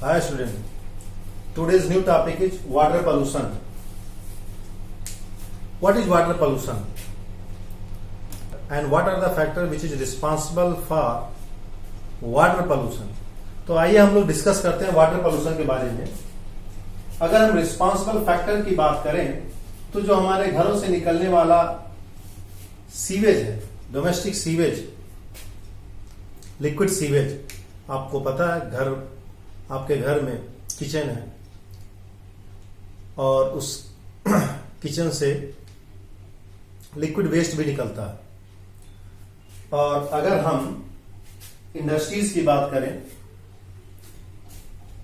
Hi student. Today's new topic is water pollution. What is water pollution? And what are the factors which is responsible for water pollution? तो आइए हम लोग discuss करते हैं water pollution के बारे में। अगर हम रिस्पॉन्सिबल फैक्टर की बात करें तो जो हमारे घरों से निकलने वाला सीवेज है, डोमेस्टिक सीवेज, लिक्विड सीवेज, आपको पता है आपके घर में किचन है और उस किचन से लिक्विड वेस्ट भी निकलता है। और अगर हम इंडस्ट्रीज की बात करें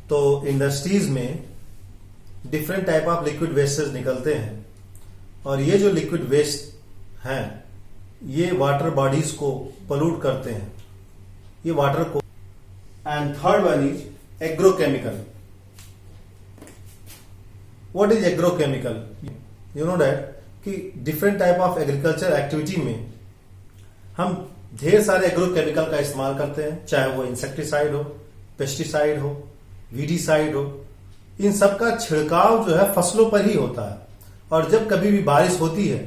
तो इंडस्ट्रीज में different type of liquid wastage निकलते हैं और ये जो लिक्विड वेस्ट हैं ये वाटर बॉडीज को पोल्यूट करते हैं, ये वाटर को। And third one is agrochemical. What is agrochemical? You know that कि different type of agriculture activity में हम ढेर सारे एग्रोकेमिकल का इस्तेमाल करते हैं, चाहे वो इंसेक्टिसाइड हो, पेस्टिसाइड हो, वीडीसाइड हो। इन सब का छिड़काव जो है फसलों पर ही होता है और जब कभी भी बारिश होती है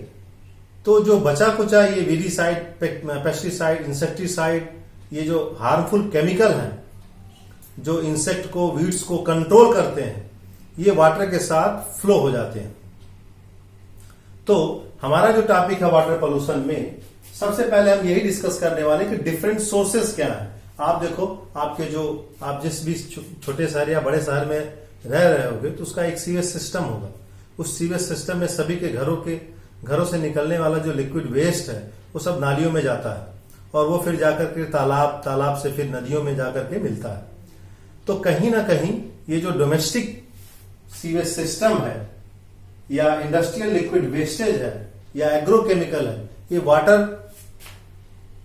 तो जो बचा कुचा ये वीडीसाइड, पेस्टिसाइड, इंसेक्टिसाइड, ये जो हार्मफुल केमिकल हैं जो इंसेक्ट को, वीड्स को कंट्रोल करते हैं, ये वाटर के साथ फ्लो हो जाते हैं। तो हमारा जो टॉपिक है वाटर पोल्यूशन में, सबसे पहले हम यही डिस्कस करने वाले कि डिफरेंट सोर्सेस क्या हैं। आप देखो, आप जिस भी छोटे शहर या बड़े शहर में रह रहे होगे तो उसका एक सीवेज सिस्टम होगा। उस सीवेज सिस्टम में सभी के घरों से निकलने वाला जो लिक्विड वेस्ट है वो सब नालियों में जाता है और वो फिर जाकर के तालाब से फिर नदियों में जाकर के मिलता है। तो कहीं ना कहीं ये जो डोमेस्टिक सीवेज सिस्टम है या इंडस्ट्रियल लिक्विड वेस्टेज है या एग्रोकेमिकल है, ये वाटर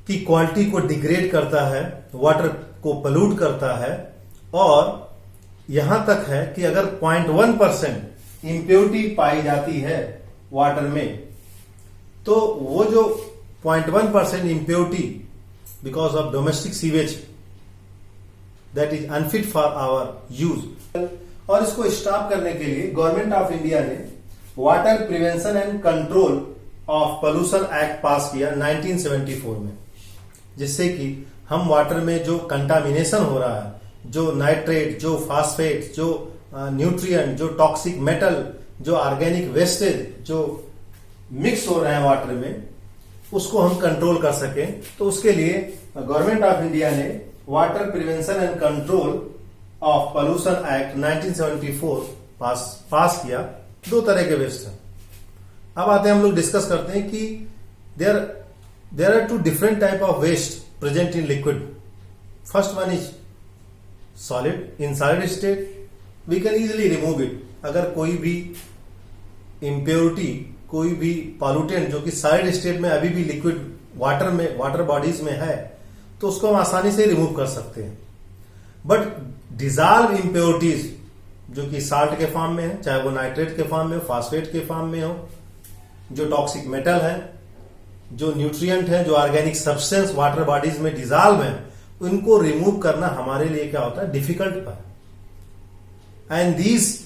की क्वालिटी को डिग्रेड करता है, वाटर को पोल्यूट करता है। और यहां तक है कि अगर 0.1% इम्प्योरिटी पाई जाती है वाटर में तो वो जो 0.1% impurity because of domestic sewage that is unfit for our use. और इसको स्टॉप करने के लिए गवर्नमेंट ऑफ इंडिया ने water prevention and control of pollution act pass किया 1974 में, जिससे कि हम वाटर में जो कंटामिनेशन हो रहा है, जो नाइट्रेट, जो फास्फेट, जो न्यूट्रिएंट, जो टॉक्सिक मेटल, जो ऑर्गेनिक वेस्टेज जो मिक्स हो रहे हैं वाटर में, उसको हम कंट्रोल कर सकें। तो उसके लिए गवर्नमेंट ऑफ इंडिया ने water prevention and control of pollution act 1974 पास किया। दो तरह के वेस्ट हैं। अब आते हैं, हम लोग डिस्कस करते हैं कि there are two different type of waste present in liquid. First one is solid. In solid state we can easily remove it. अगर कोई भी इम्प्योरिटी, कोई भी पॉल्यूटेंट जो कि सॉलिड स्टेट में अभी भी लिक्विड वाटर बॉडीज में है तो उसको हम आसानी से रिमूव कर सकते हैं। बट डिजॉल्व इम्प्योरिटीज जो कि साल्ट के फॉर्म में है, चाहे वो नाइट्रेट के फॉर्म में हो, फास्फेट के फॉर्म में हो, जो टॉक्सिक मेटल है, जो न्यूट्रिएंट है, जो ऑर्गेनिक सब्सटेंस वाटर बॉडीज में डिजॉल्व है, उनको रिमूव करना हमारे लिए क्या होता है, डिफिकल्ट पर। And these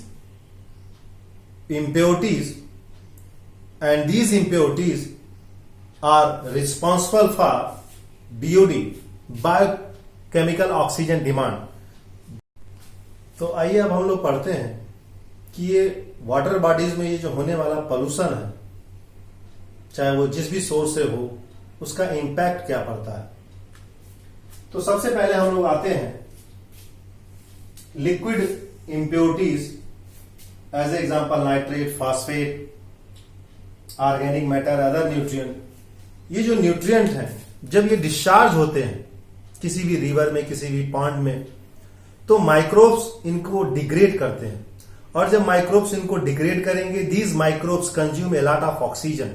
impurities are responsible for BOD, biochemical oxygen demand. तो आइए अब हम लोग पढ़ते हैं कि ये वाटर बॉडीज में ये जो होने वाला पोल्यूशन है, चाहे वो जिस भी सोर्स से हो, उसका इंपैक्ट क्या पड़ता है। तो सबसे पहले हम लोग आते हैं liquid impurities, as example nitrate, phosphate, organic matter, other nutrient. ये जो न्यूट्रिएंट हैं जब ये डिस्चार्ज होते हैं किसी भी रिवर में, किसी भी पॉन्ड में, तो माइक्रोब्स इनको डिग्रेड करते हैं और जब माइक्रोब्स इनको डिग्रेड करेंगे, these microbes consume a lot of oxygen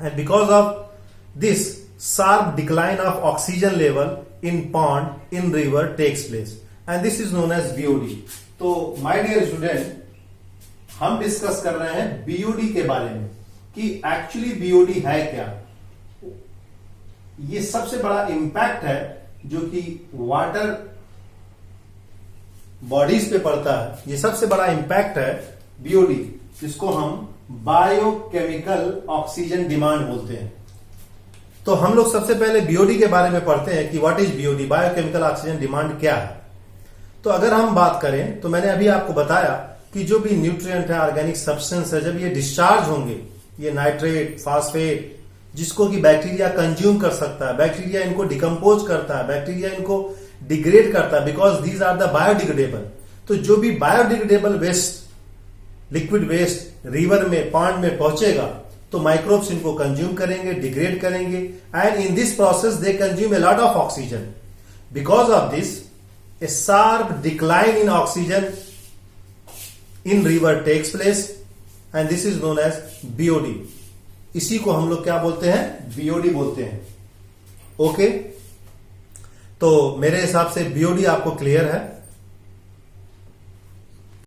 and because of this sharp decline of oxygen level in pond, in river takes place and this is known as BOD. तो my dear student, हम discuss कर रहे हैं BOD के बारे में कि actually BOD है क्या। ये सबसे बड़ा इंपैक्ट है जो कि बॉडीज पे पड़ता है, ये सबसे बड़ा इंपैक्ट है बीओडी, जिसको हम बायोकेमिकल ऑक्सीजन डिमांड बोलते हैं। तो हम लोग सबसे पहले बीओडी के बारे में पढ़ते हैं कि what is BOD, biochemical oxygen demand क्या है। तो अगर हम बात करें तो मैंने अभी आपको बताया कि जो भी न्यूट्रिएंट है, ऑर्गेनिक सब्सटेंस है, जब ये डिस्चार्ज होंगे, ये नाइट्रेट, फास्फेट, जिसको कि बैक्टीरिया कंज्यूम कर सकता है, बैक्टीरिया इनको डिकम्पोज करता है, बैक्टीरिया इनको डिग्रेड करता है, because these are the biodegradable. तो जो भी biodegradable waste, liquid waste river में, पॉन्ड में पहुंचेगा तो माइक्रोब्स इनको कंज्यूम करेंगे, डिग्रेड करेंगे, and in this process they consume a lot of oxygen. Because of this a sharp decline in oxygen in river takes place and this is known as BOD. इसी को हम लोग क्या बोलते हैं, बीओडी बोलते हैं। ओके, तो मेरे हिसाब से बीओडी आपको क्लियर है।